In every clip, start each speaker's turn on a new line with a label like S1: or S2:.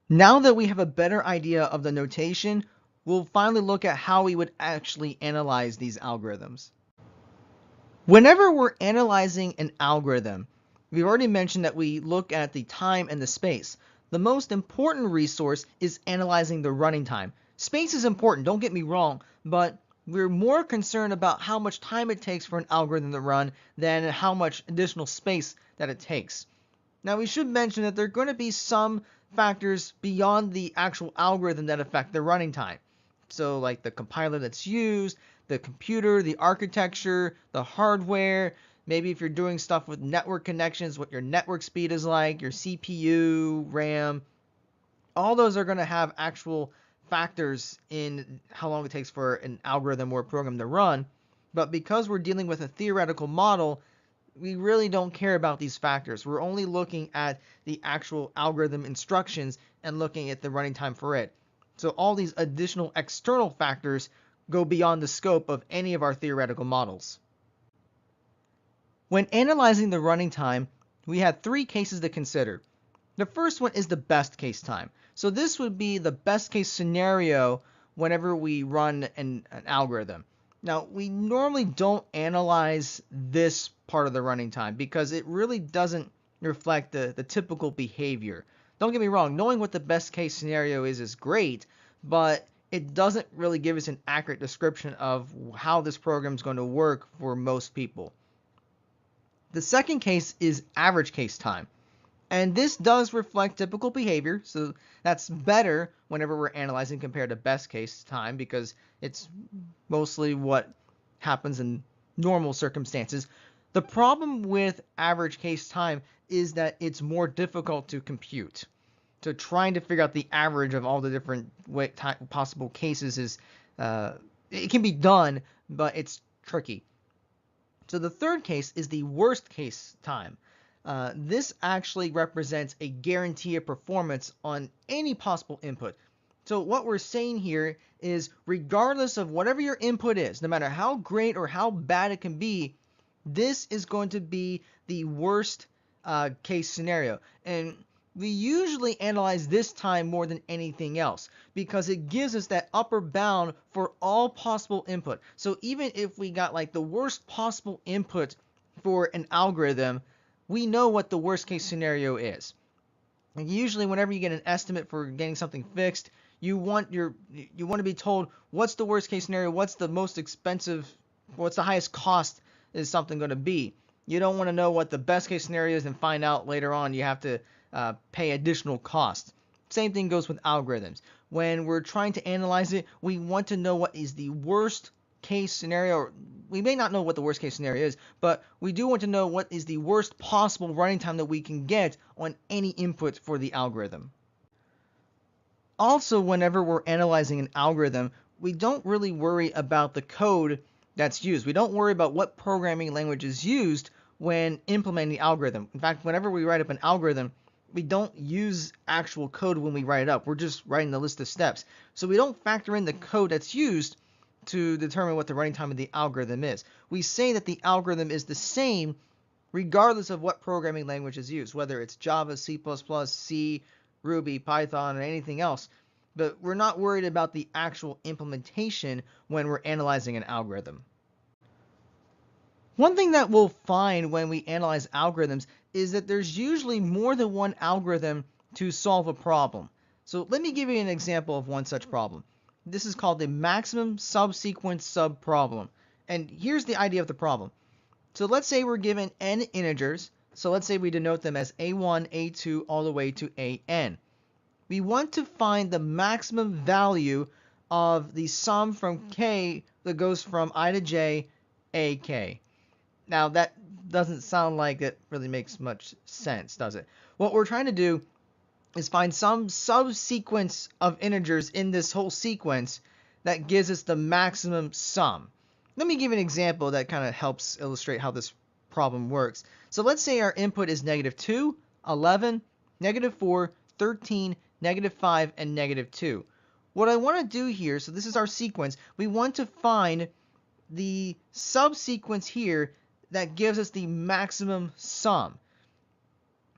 S1: Now that we have a better idea of the notation, we'll finally look at how we would actually analyze these algorithms. Whenever we're analyzing an algorithm, we've already mentioned that we look at the time and the space. The most important resource is analyzing the running time. Space is important, don't get me wrong, but we're more concerned about how much time it takes for an algorithm to run than how much additional space that it takes. Now, we should mention that there are going to be some factors beyond the actual algorithm that affect the running time. So, like the compiler that's used, the computer, the architecture, the hardware, maybe if you're doing stuff with network connections, what your network speed is like, your CPU, RAM, all those are going to have actual factors in how long it takes for an algorithm or a program to run. But because we're dealing with a theoretical model, we really don't care about these factors. We're only looking at the actual algorithm instructions and looking at the running time for it. So all these additional external factors go beyond the scope of any of our theoretical models. When analyzing the running time, we had three cases to consider. The first one is the best case time. So this would be the best case scenario whenever we run an algorithm. Now, we normally don't analyze this part of the running time because it really doesn't reflect the typical behavior. Don't get me wrong, knowing what the best case scenario is great, but it doesn't really give us an accurate description of how this program is going to work for most people. The second case is average case time. And this does reflect typical behavior, so that's better whenever we're analyzing compared to best case time because it's mostly what happens in normal circumstances. The problem with average case time is that it's more difficult to compute. So trying to figure out the average of all the different possible cases is, it can be done, but it's tricky. So the third case is the worst case time. This actually represents a guarantee of performance on any possible input. So what we're saying here is regardless of whatever your input is, no matter how great or how bad it can be, this is going to be the worst case scenario. And we usually analyze this time more than anything else because it gives us that upper bound for all possible input. So even if we got like the worst possible input for an algorithm, we know what the worst case scenario is. And usually whenever you get an estimate for getting something fixed, you want to be told what's the worst case scenario, what's the most expensive, what's the highest cost is something going to be. You don't want to know what the best case scenario is and find out later on you have to pay additional cost. Same thing goes with algorithms. When we're trying to analyze it, we want to know what is the worst case scenario. We may not know what the worst case scenario is, but we do want to know what is the worst possible running time that we can get on any input for the algorithm. Also, whenever we're analyzing an algorithm, we don't really worry about the code that's used. We don't worry about what programming language is used when implementing the algorithm. In fact, whenever we write up an algorithm, we don't use actual code when we write it up. We're just writing the list of steps. So we don't factor in the code that's used to determine what the running time of the algorithm is. We say that the algorithm is the same regardless of what programming language is used, whether it's Java, C++, C, Ruby, Python, or anything else. But we're not worried about the actual implementation when we're analyzing an algorithm. One thing that we'll find when we analyze algorithms is that there's usually more than one algorithm to solve a problem. So let me give you an example of one such problem. This is called the maximum subsequence subproblem. And here's the idea of the problem. So let's say we're given n integers. So let's say we denote them as a1, a2, all the way to an. We want to find the maximum value of the sum from k that goes from I to j, ak. Now that doesn't sound like it really makes much sense, does it? What we're trying to do is find some subsequence of integers in this whole sequence that gives us the maximum sum. Let me give you an example that kind of helps illustrate how this problem works. So let's say our input is -2, 11, -4, 13, -5, and -2. What I want to do here, so this is our sequence, we want to find the subsequence here that gives us the maximum sum.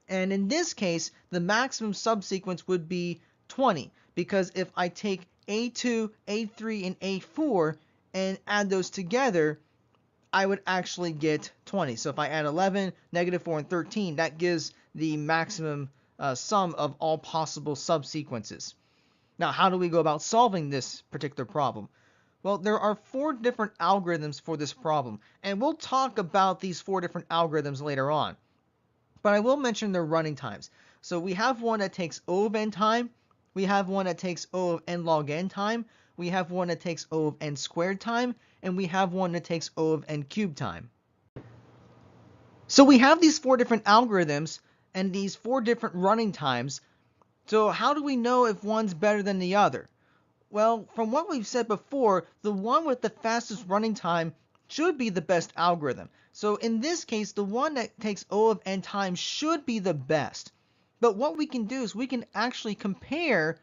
S1: And in this case, the maximum subsequence would be 20, because if I take A2, A3, and A4 and add those together, I would actually get 20. So if I add 11, -4, and 13, that gives the maximum sum of all possible subsequences. Now, how do we go about solving this particular problem? Well, there are 4 different algorithms for this problem, and we'll talk about these 4 different algorithms later on. But I will mention their running times. So we have one that takes O of n time, we have one that takes O of n log n time, we have one that takes O of n squared time, and we have one that takes O of n cubed time. So we have these 4 different algorithms and these 4 different running times. So how do we know if one's better than the other? Well, from what we've said before, the one with the fastest running time should be the best algorithm. So in this case, the one that takes O of n time should be the best. But what we can do is we can actually compare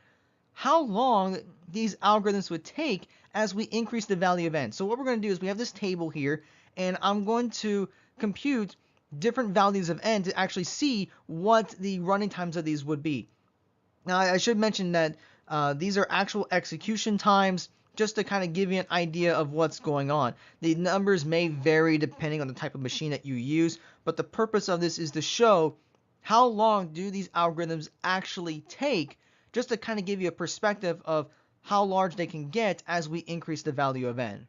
S1: how long these algorithms would take as we increase the value of n. So what we're going to do is we have this table here, and I'm going to compute different values of n to actually see what the running times of these would be. Now, I should mention that these are actual execution times, just to kind of give you an idea of what's going on. The numbers may vary depending on the type of machine that you use, but the purpose of this is to show how long do these algorithms actually take, just to kind of give you a perspective of how large they can get as we increase the value of n.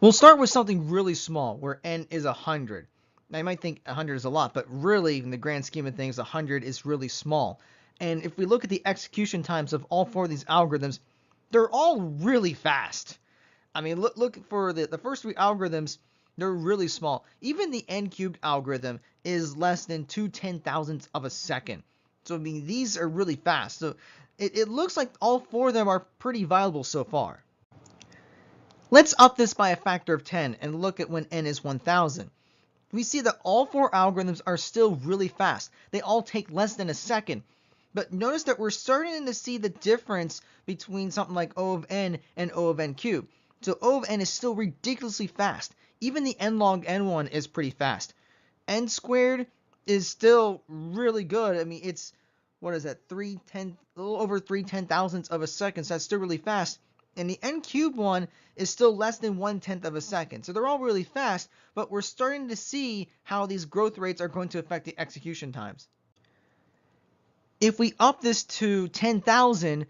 S1: We'll start with something really small, where n is 100. Now, you might think 100 is a lot, but really, in the grand scheme of things, 100 is really small. And if we look at the execution times of all 4 of these algorithms, they're all really fast. I mean, look for the first 3 algorithms, they're really small. Even the n cubed algorithm is less than 2/10,000ths of a second. So, I mean, these are really fast. So, it looks like all 4 of them are pretty viable so far. Let's up this by a factor of 10 and look at when n is 1,000. We see that all 4 algorithms are still really fast. They all take less than a second. But notice that we're starting to see the difference between something like O of n and O of n cubed. So O of n is still ridiculously fast. Even the n log n one is pretty fast. N squared is still really good. I mean, it's, what is that, a little over 3/10,000ths of a second, so that's still really fast. And the n cubed one is still less than 1/10 of a second. So they're all really fast, but we're starting to see how these growth rates are going to affect the execution times. If we up this to 10,000,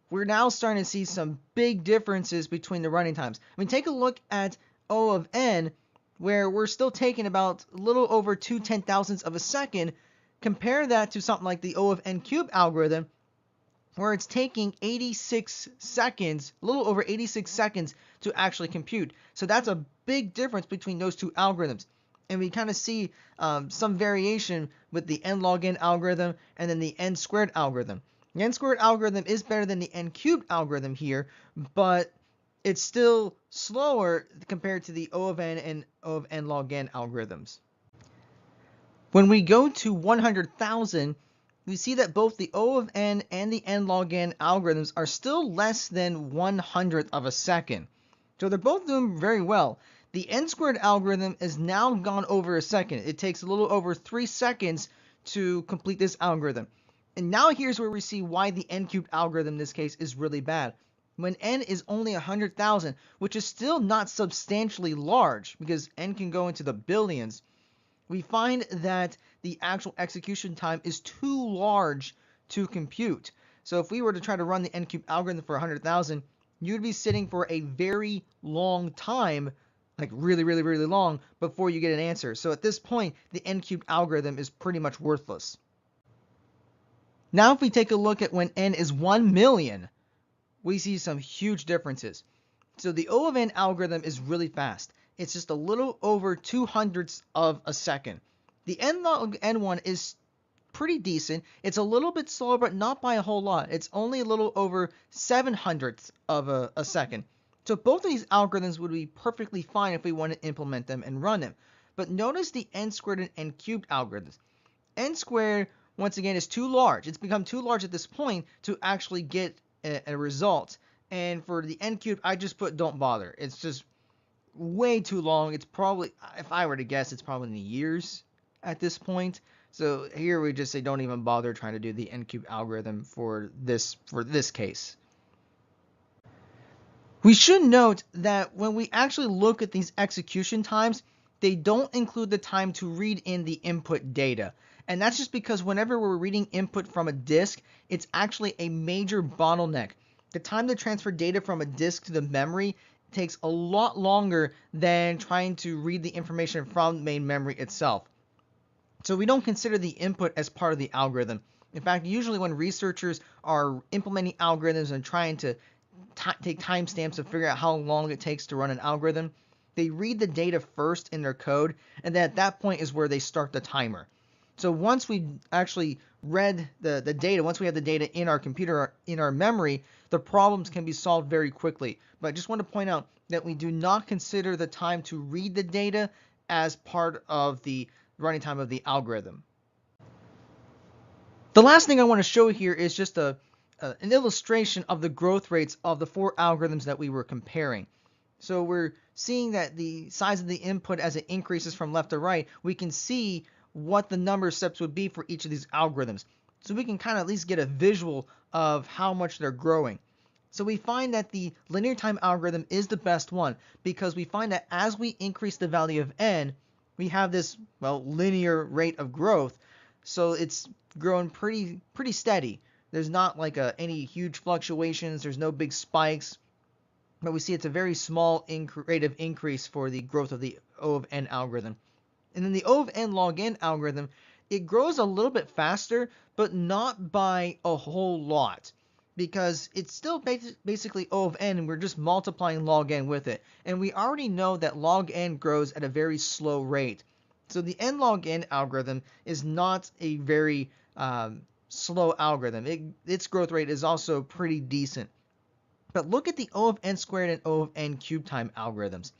S1: we're now starting to see some big differences between the running times. I mean, take a look at O of n, where we're still taking about a little over 2/10,000ths of a second. Compare that to something like the O of n cubed algorithm, where it's taking 86 seconds, a little over 86 seconds to actually compute. So that's a big difference between those 2 algorithms. And we kind of see some variation with the n log n algorithm and then the n squared algorithm. The n squared algorithm is better than the n cubed algorithm here, but it's still slower compared to the O of n and O of n log n algorithms. When we go to 100,000, we see that both the O of n and the n log n algorithms are still less than 1/100th of a second. So they're both doing very well. The n squared algorithm has now gone over a second. It takes a little over 3 seconds to complete this algorithm. And now here's where we see why the n cubed algorithm in this case is really bad. When n is only 100,000, which is still not substantially large because n can go into the billions, we find that the actual execution time is too large to compute. So if we were to try to run the n cubed algorithm for 100,000, you'd be sitting for a very long time, like really, really, really long, before you get an answer. So at this point, the n cubed algorithm is pretty much worthless. Now if we take a look at when n is 1 million, we see some huge differences. So the O of n algorithm is really fast. It's just a little over 2/100ths of a second. The n log n one is pretty decent. It's a little bit slower, but not by a whole lot. It's only a little over 7/100ths of a second. So both of these algorithms would be perfectly fine if we want to implement them and run them. But notice the n squared and n cubed algorithms. N squared, once again, is too large. It's become too large at this point to actually get a result. And for the n cubed, I just put don't bother. It's just way too long. It's probably, if I were to guess, it's probably in the years at this point. So here we just say don't even bother trying to do the n cube algorithm for this case. We should note that when we actually look at these execution times, they don't include the time to read in the input data. And that's just because whenever we're reading input from a disk, it's actually a major bottleneck. The time to transfer data from a disk to the memory takes a lot longer than trying to read the information from main memory itself. So we don't consider the input as part of the algorithm. In fact, usually when researchers are implementing algorithms and trying to take timestamps to figure out how long it takes to run an algorithm, they read the data first in their code, and then at that point is where they start the timer. So once we actually read the data, once we have the data in our computer, in our memory, the problems can be solved very quickly. But I just want to point out that we do not consider the time to read the data as part of the running time of the algorithm. The last thing I want to show here is just an illustration of the growth rates of the 4 algorithms that we were comparing. So we're seeing that the size of the input as it increases from left to right, we can see what the number of steps would be for each of these algorithms. So we can kind of at least get a visual of how much they're growing. So we find that the linear time algorithm is the best one because we find that as we increase the value of n, we have this, well, linear rate of growth. So it's growing pretty steady. There's not like any huge fluctuations. There's no big spikes. But we see it's a very small rate of increase for the growth of the O of n algorithm. And then the O of n log n algorithm, it grows a little bit faster, but not by a whole lot, because it's still basically O of n, and we're just multiplying log n with it. And we already know that log n grows at a very slow rate. So the n log n algorithm is not a very slow algorithm. Its growth rate is also pretty decent. But look at the O of n squared and O of n cubed time algorithms.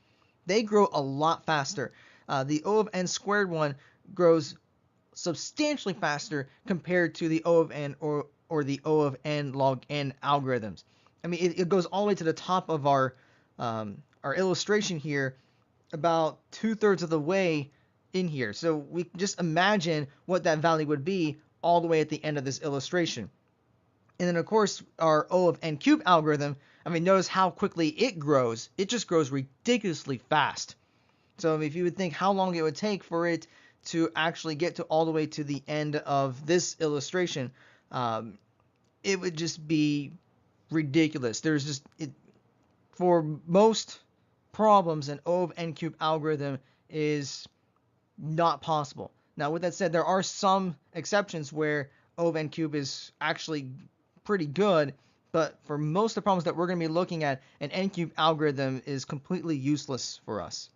S1: They grow a lot faster. The O of n squared one grows substantially faster compared to the O of n or the O of n log n algorithms. I mean, it goes all the way to the top of our illustration here, about 2/3 of the way in here. So we can just imagine what that value would be all the way at the end of this illustration. And then, of course, our O of n cubed algorithm, I mean, notice how quickly it grows. It just grows ridiculously fast. So if you would think how long it would take for it to actually get to all the way to the end of this illustration, it would just be ridiculous. There's just, for most problems, an O of n cubed algorithm is not possible. Now, with that said, there are some exceptions where O of n cubed is actually pretty good, but for most of the problems that we're going to be looking at, an n cubed algorithm is completely useless for us.